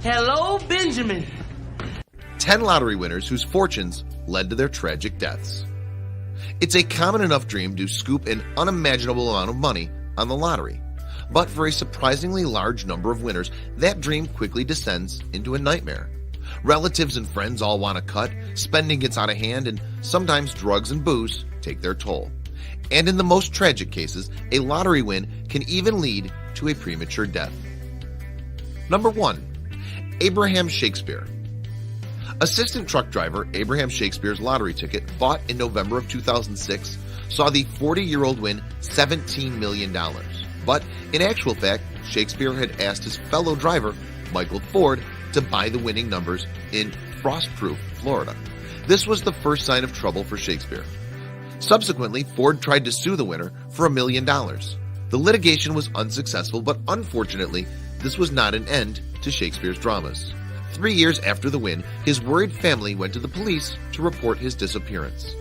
Hello, Benjamin. 10 lottery winners whose fortunes led to their tragic deaths. It's a common enough dream to scoop an unimaginable amount of money on the lottery. But for a surprisingly large number of winners, that dream quickly descends into a nightmare. Relatives and friends all want a cut, spending gets out of hand, and sometimes drugs and booze take their toll. And in the most tragic cases, a lottery win can even lead to a premature death. Number 1. Abraham Shakespeare. Assistant truck driver Abraham Shakespeare's lottery ticket, bought in November of 2006, saw the 40-year-old win $17 million. But in actual fact, Shakespeare had asked his fellow driver, Michael Ford, to buy the winning numbers in Frostproof, Florida. This was the first sign of trouble for Shakespeare. Subsequently, Ford tried to sue the winner for $1 million. The litigation was unsuccessful, but unfortunately, this was not an end to Shakespeare's dramas. 3 years after the win, his worried family went to the police to report his disappearance.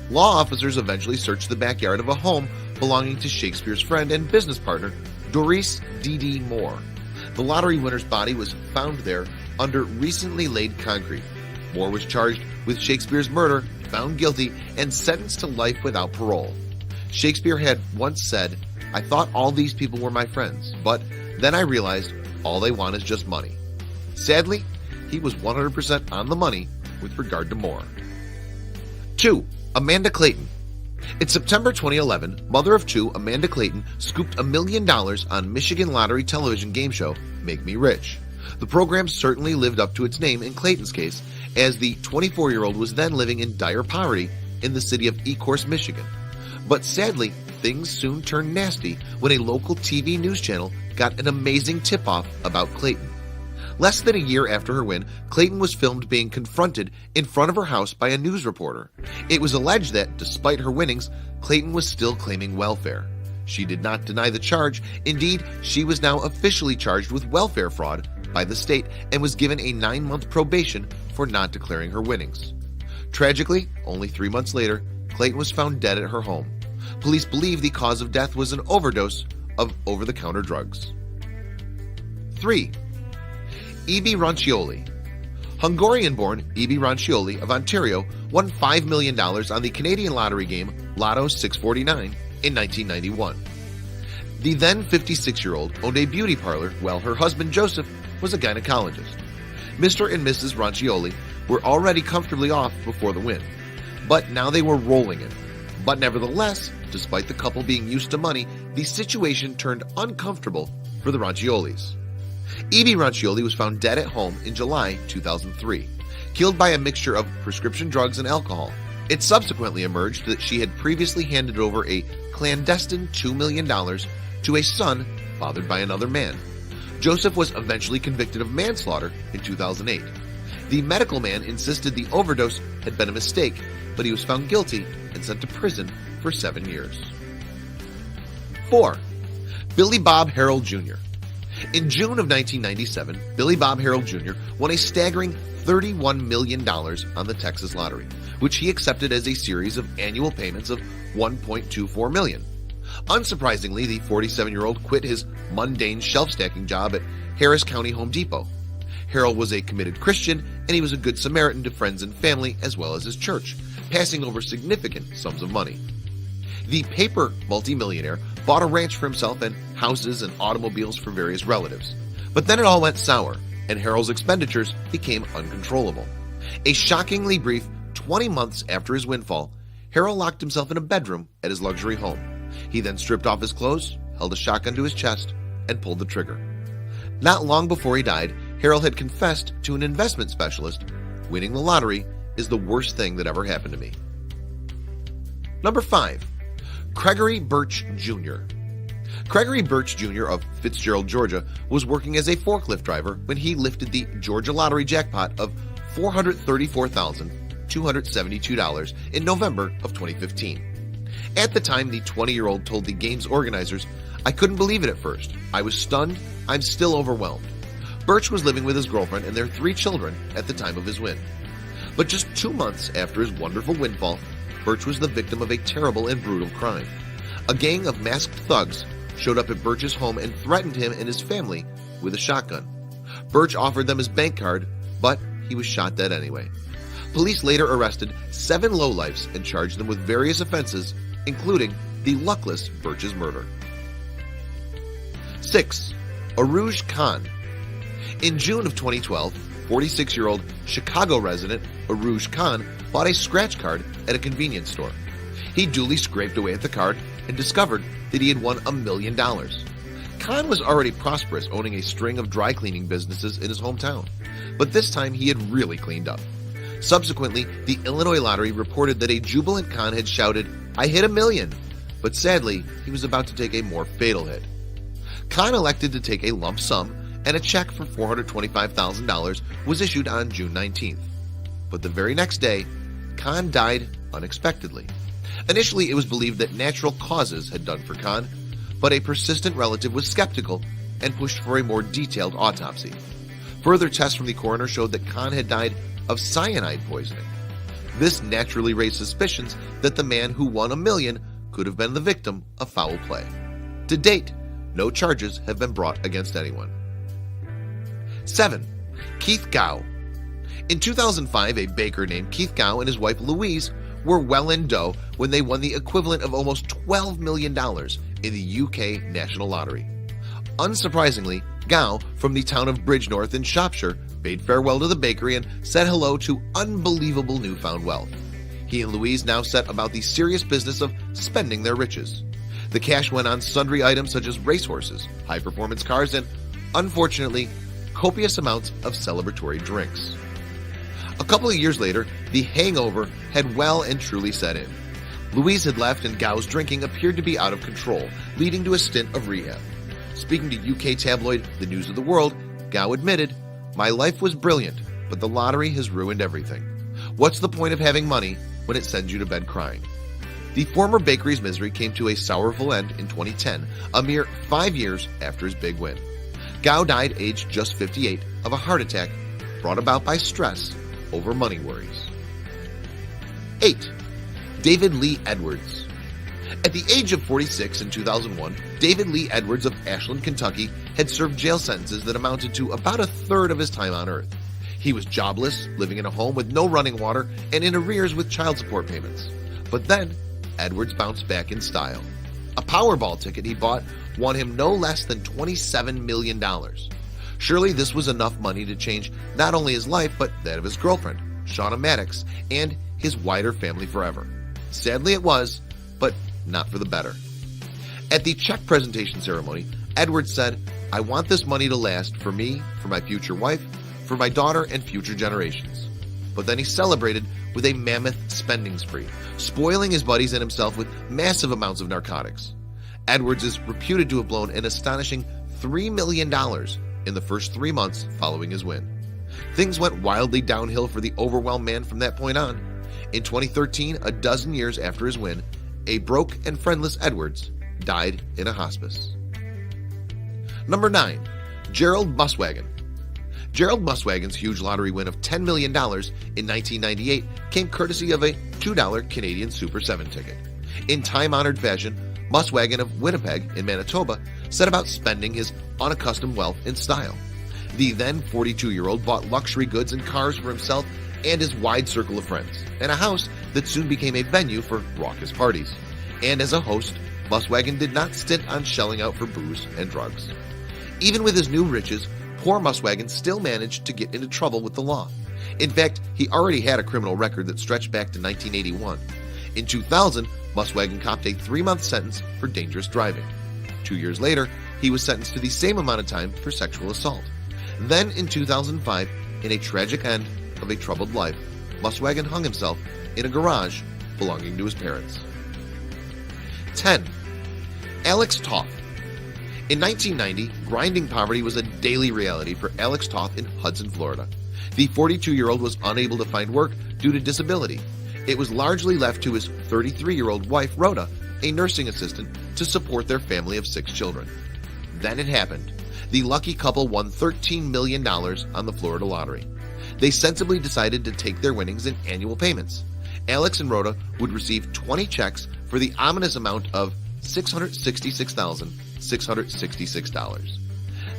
Law officers eventually searched the backyard of a home belonging to Shakespeare's friend and business partner, Doris D.D. Moore. The lottery winner's body was found there under recently laid concrete. Moore was charged with Shakespeare's murder, found guilty, and sentenced to life without parole. Shakespeare had once said, "I thought all these people were my friends, but then I realized all they want is just money." Sadly, he was 100% on the money with regard to Moore. 2. Amanda Clayton. In September 2011, mother of two Amanda Clayton scooped $1 million on Michigan lottery television game show Make Me Rich. The program certainly lived up to its name in Clayton's case, as the 24-year-old was then living in dire poverty in the city of Ecorse, Michigan. But sadly, things soon turned nasty when a local TV news channel got an amazing tip-off about Clayton. Less than a year after her win, Clayton was filmed being confronted in front of her house by a news reporter. It was alleged that, despite her winnings, Clayton was still claiming welfare. She did not deny the charge. Indeed, she was now officially charged with welfare fraud by the state and was given a 9-month probation for not declaring her winnings. Tragically, only 3 months later, Clayton was found dead at her home. Police believe the cause of death was an overdose of over-the-counter drugs. 3. E.B. Rancioli. Hungarian-born E.B. Rancioli of Ontario won $5 million on the Canadian lottery game Lotto 649 in 1991. The then 56-year-old owned a beauty parlor while her husband Joseph was a gynecologist. Mr. and Mrs. Rancioli were already comfortably off before the win, but now they were rolling it. But nevertheless, despite the couple being used to money, the situation turned uncomfortable for the Ranciolis. E.B. Rancioli was found dead at home in July 2003, killed by a mixture of prescription drugs and alcohol. It subsequently emerged that she had previously handed over a clandestine $2 million to a son fathered by another man. Joseph was eventually convicted of manslaughter in 2008. The medical man insisted the overdose had been a mistake, but he was found guilty and sent to prison for 7 years. 4. Billy Bob Harrell Jr. In June of 1997, Billy Bob Harrell Jr. won a staggering $31 million on the Texas lottery, which he accepted as a series of annual payments of $1.24 million. Unsurprisingly, the 47-year-old quit his mundane shelf-stacking job at Harris County Home Depot. Harrell was a committed Christian, and he was a good Samaritan to friends and family as well as his church, passing over significant sums of money. The paper multimillionaire bought a ranch for himself and houses and automobiles for various relatives. But then it all went sour, and Harrell's expenditures became uncontrollable. A shockingly brief 20 months after his windfall, Harrell locked himself in a bedroom at his luxury home. He then stripped off his clothes, held a shotgun to his chest, and pulled the trigger. Not long before he died, Harrell had confessed to an investment specialist, "Winning the lottery is the worst thing that ever happened to me." Number 5. Gregory Birch Jr. Gregory Birch Jr. of Fitzgerald, Georgia, was working as a forklift driver when he lifted the Georgia lottery jackpot of $434,272 in November of 2015. At the time, the 20-year-old told the game's organizers, "I couldn't believe it at first. I was stunned. I'm still overwhelmed." Birch was living with his girlfriend and their 3 children at the time of his win. But just 2 months after his wonderful windfall, Birch was the victim of a terrible and brutal crime. A gang of masked thugs showed up at Birch's home and threatened him and his family with a shotgun. Birch offered them his bank card, but he was shot dead anyway. Police later arrested 7 lowlifes and charged them with various offenses, including the luckless Birch's murder. 6. Aruj Khan. In June of 2012, 46-year-old Chicago resident Aruj Khan bought a scratch card at a convenience store. He duly scraped away at the card and discovered that he had won $1 million. Khan was already prosperous, owning a string of dry cleaning businesses in his hometown, but this time he had really cleaned up. Subsequently, the Illinois Lottery reported that a jubilant Khan had shouted, "I hit $1 million," but sadly, he was about to take a more fatal hit. Khan elected to take a lump sum, and a check for $425,000 was issued on June 19th. But the very next day, Khan died unexpectedly. Initially, it was believed that natural causes had done for Khan, but a persistent relative was skeptical and pushed for a more detailed autopsy. Further tests from the coroner showed that Khan had died of cyanide poisoning. This naturally raised suspicions that the man who won $1 million could have been the victim of foul play. To date, no charges have been brought against anyone. 7. Keith Gow. In 2005, a baker named Keith Gow and his wife Louise were well in dough when they won the equivalent of almost $12 million in the UK National Lottery. Unsurprisingly, Gow, from the town of Bridgenorth in Shropshire, bade farewell to the bakery and said hello to unbelievable newfound wealth. He and Louise now set about the serious business of spending their riches. The cash went on sundry items such as racehorses, high-performance cars, and, unfortunately, copious amounts of celebratory drinks. A couple of years later, the hangover had well and truly set in. Louise had left and Gow's drinking appeared to be out of control, leading to a stint of rehab. Speaking to UK tabloid The News of the World, Gow admitted, "My life was brilliant, but the lottery has ruined everything. What's the point of having money when it sends you to bed crying?" The former bakery's misery came to a sorrowful end in 2010, a mere 5 years after his big win. Gow died aged just 58 of a heart attack brought about by stress over money worries. 8. David Lee Edwards. At the age of 46 in 2001, David Lee Edwards of Ashland, Kentucky had served jail sentences that amounted to about a third of his time on earth. He was jobless, living in a home with no running water, and in arrears with child support payments. But then, Edwards bounced back in style. A Powerball ticket he bought won him no less than $27 million. Surely this was enough money to change not only his life, but that of his girlfriend, Shauna Maddox, and his wider family forever. Sadly it was, but not for the better. At the check presentation ceremony, Edwards said, "I want this money to last for me, for my future wife, for my daughter, and future generations." But then he celebrated with a mammoth spending spree, spoiling his buddies and himself with massive amounts of narcotics. Edwards is reputed to have blown an astonishing $3 million in the first 3 months following his win. Things went wildly downhill for the overwhelmed man from that point on. In 2013, a dozen years after his win, a broke and friendless Edwards died in a hospice. Number 9. Gerald Muswagon. Gerald Muswagon's huge lottery win of $10 million in 1998 came courtesy of a $2 Canadian Super 7 ticket. In time-honored fashion, Muswagon of Winnipeg in Manitoba set about spending his unaccustomed wealth in style. The then 42-year-old bought luxury goods and cars for himself and his wide circle of friends, and a house that soon became a venue for raucous parties. And as a host, Muswagon did not stint on shelling out for booze and drugs. Even with his new riches, poor Muswagon still managed to get into trouble with the law. In fact, he already had a criminal record that stretched back to 1981. In 2000, Muswagon copped a 3-month sentence for dangerous driving. 2 years later, he was sentenced to the same amount of time for sexual assault. Then, in 2005, in a tragic end of a troubled life, Muswagon hung himself in a garage belonging to his parents. 10. Alex Toth. In 1990, grinding poverty was a daily reality for Alex Toth in Hudson, Florida. The 42-year-old was unable to find work due to disability. It was largely left to his 33-year-old wife, Rhoda, a nursing assistant, to support their family of 6 children. Then it happened. The lucky couple won $13 million on the Florida lottery. They sensibly decided to take their winnings in annual payments. Alex and Rhoda would receive 20 checks for the ominous amount of $666,666.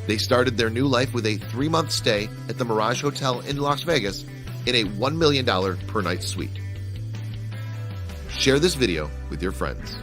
They started their new life with a 3-month stay at the Mirage Hotel in Las Vegas in a $1 million per night suite. Share this video with your friends.